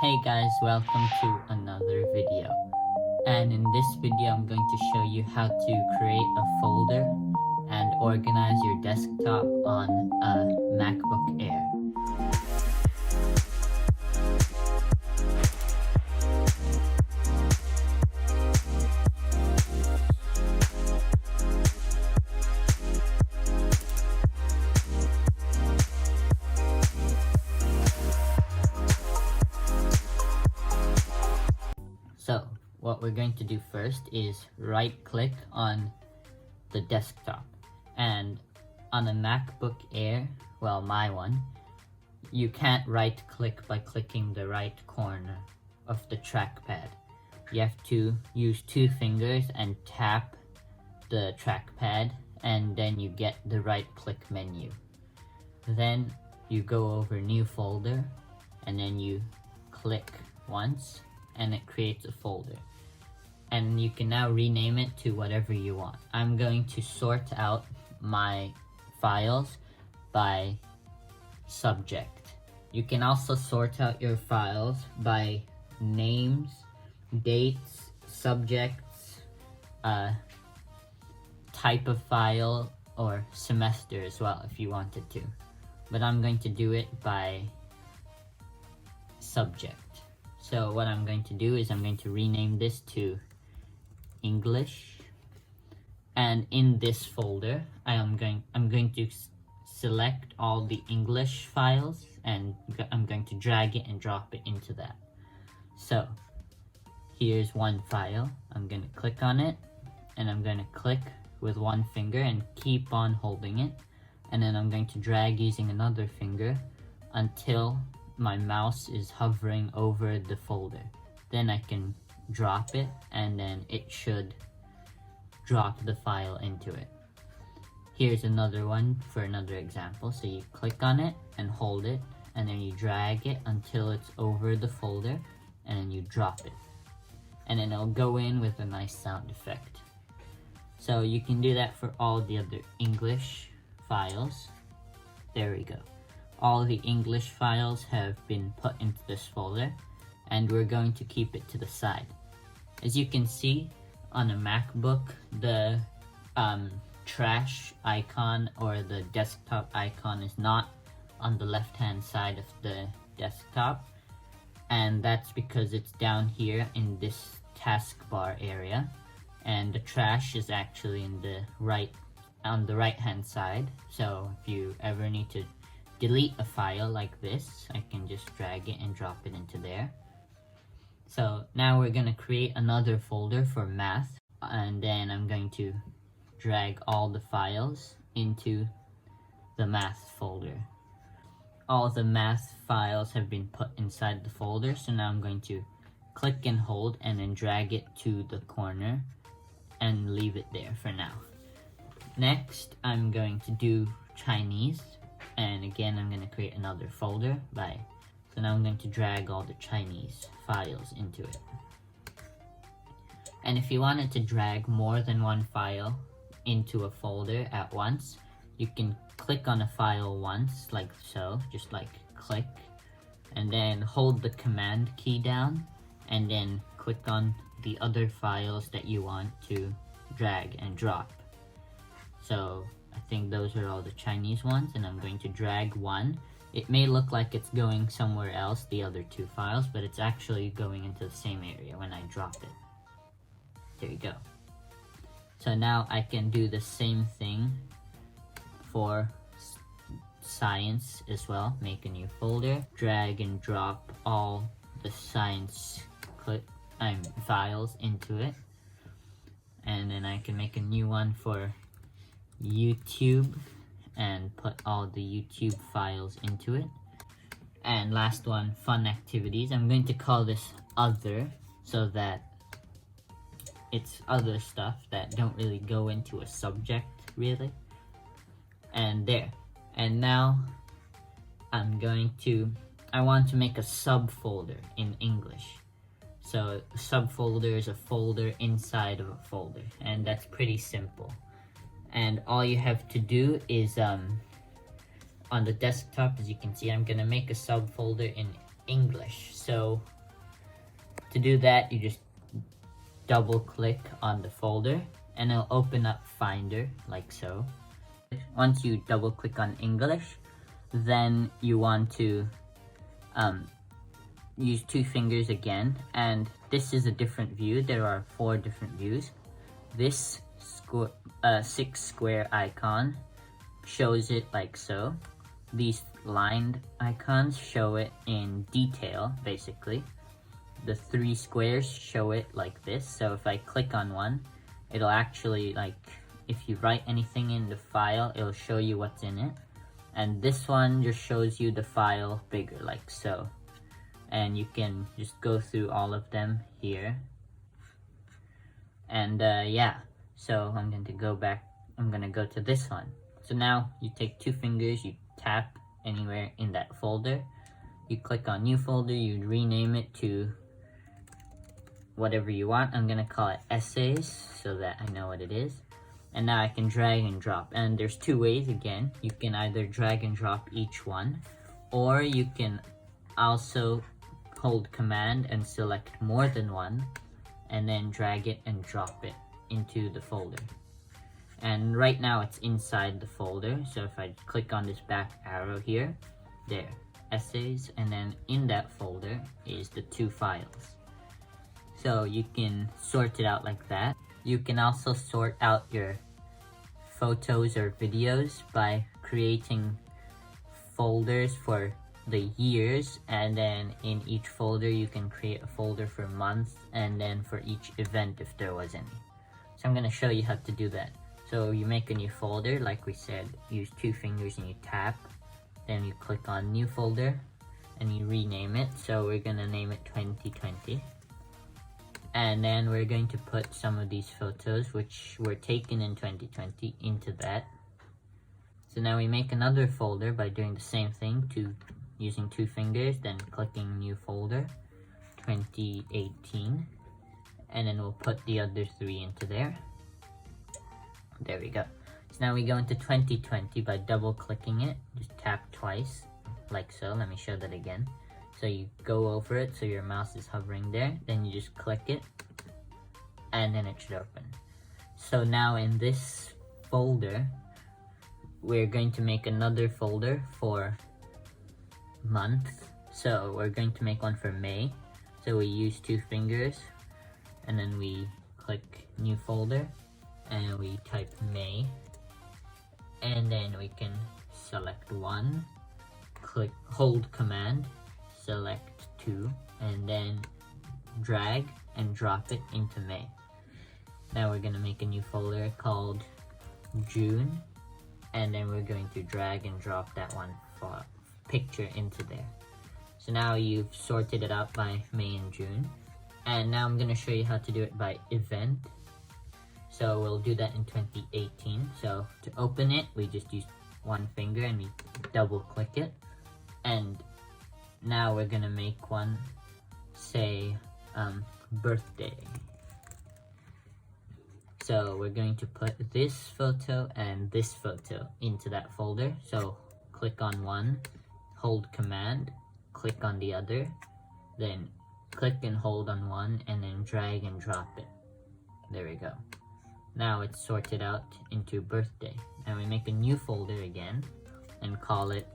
Hey guys, welcome to another video. And in this video I'm going to show you how to create a folder and organize your desktop on a MacBook Air. So what we're going to do first is right click on the desktop, and on a MacBook Air, well my one, you can't right click by clicking the right corner of the trackpad. You have to use two fingers and tap the trackpad, and then you get the right click menu. Then you go over new folder, and then you click once and it creates a folder, and you can now rename it to whatever you want. I'm going to sort out my files by subject. You can also sort out your files by names, dates, subjects, type of file, or semester as well if you wanted to, but I'm going to do it by subject. So what I'm going to do is I'm going to rename this to English, and in this folder I'm going to select all the English files, and I'm going to drag it and drop it into that. So here's one file. I'm going to click on it, and I'm going to click with one finger and keep on holding it, and then I'm going to drag using another finger until my mouse is hovering over the folder. Then I can drop it, and then it should drop the file into it. Here's another one for another example. So you click on it and hold it, and then you drag it until it's over the folder, and then you drop it, and then it'll go in with a nice sound effect. So you can do that for all the other English files. There we go. All the English files have been put into this folder, and we're going to keep it to the side. As you can see on a MacBook, the trash icon or the desktop icon is not on the left hand side of the desktop, and that's because it's down here in this taskbar area, and the trash is actually in the on the right hand side. So if you ever need to delete a file like this, I can just drag it and drop it into there. So now we're going to create another folder for math, and then I'm going to drag all the files into the math folder. All the math files have been put inside the folder, so now I'm going to click and hold and then drag it to the corner and leave it there for now. Next, I'm going to do Chinese. And again, I'm going to create another folder so now I'm going to drag all the Chinese files into it. And if you wanted to drag more than one file into a folder at once, you can click on a file once, like so, just like click, and then hold the command key down, and then click on the other files that you want to drag and drop. So I think those are all the Chinese ones, and I'm going to drag one. It may look like it's going somewhere else, the other two files, but it's actually going into the same area when I drop it. There you go. So now I can do the same thing for science as well. Make a new folder, drag and drop all the science files into it, and then I can make a new one for YouTube and put all the YouTube files into it. And last one, fun activities. I'm going to call this other, so that it's other stuff that don't really go into a subject really. And there. And now I want to make a subfolder in English. So a subfolder is a folder inside of a folder, and that's pretty simple. And all you have to do is on the desktop, as you can see, I'm gonna make a subfolder in English. So To do that, you just double click on the folder and it'll open up Finder like so. Once you double click on English, then you want to use 2 fingers again, and this is a different view. There are 4 different views. This 6 square icon shows it like so. These lined icons show it in detail, basically. The 3 squares show it like this. So if I click on one, it'll actually, like, if you write anything in the file, it'll show you what's in it. And this one just shows you the file bigger, like so. And you can just go through all of them here. And yeah, so I'm going to go back. I'm going to go to this one. So now you take 2 fingers, you tap anywhere in that folder. You click on new folder, you rename it to whatever you want. I'm going to call it essays so that I know what it is. And now I can drag and drop. And there's 2 ways again. You can either drag and drop each one, or you can also hold command and select more than one, and then drag it and drop it into the folder. And right now it's inside the folder, so if I click on this back arrow here, there, essays, and then in that folder is the 2 files. So you can sort it out like that. You can also sort out your photos or videos by creating folders for the years, and then in each folder you can create a folder for months, and then for each event if there was any. So I'm going to show you how to do that. So you make a new folder, like we said, use 2 fingers and you tap, then you click on new folder and you rename it. So we're going to name it 2020, and then we're going to put some of these photos which were taken in 2020 into that. So now we make another folder by doing the same thing, using 2 fingers, then clicking new folder, 2018, and then we'll put the other 3 into there. There we go. So now we go into 2020 by double clicking it, just tap twice, like so. Let me show that again. So you go over it, so your mouse is hovering there, then you just click it, and then it should open. So now in this folder, we're going to make another folder for month. So we're going to make one for May. So we use 2 fingers, and then we click new folder, and we type May, and then we can select 1, click, hold command, select 2, and then drag and drop it into May. Now we're going to make a new folder called June, and then we're going to drag and drop that one for picture into there. So now you've sorted it out by May and June, and now I'm going to show you how to do it by event. So we'll do that in 2018. So to open it, we just use 1 finger and we double click it, and now we're going to make one, say birthday. So we're going to put this photo and this photo into that folder. So click on one, hold command, click on the other, then click and hold on one, and then drag and drop it. There we go. Now it's sorted out into birthday. And we make a new folder again and call it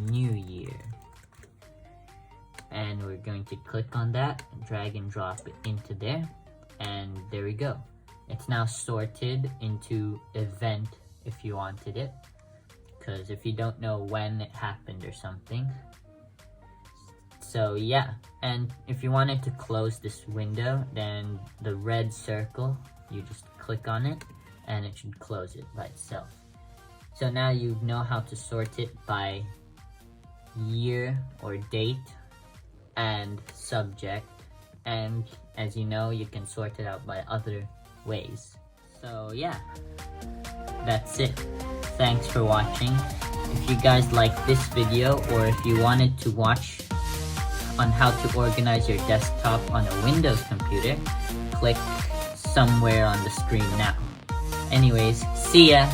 New Year. And we're going to click on that, drag and drop it into there, and there we go. It's now sorted into event if you wanted it, because if you don't know when it happened or something. So yeah, and if you wanted to close this window, then the red circle, you just click on it and it should close it by itself. So now you know how to sort it by year or date and subject, and as you know, you can sort it out by other ways. So yeah, that's it. Thanks for watching. If you guys liked this video, or if you wanted to watch on how to organize your desktop on a Windows computer, click somewhere on the screen now. Anyways, see ya!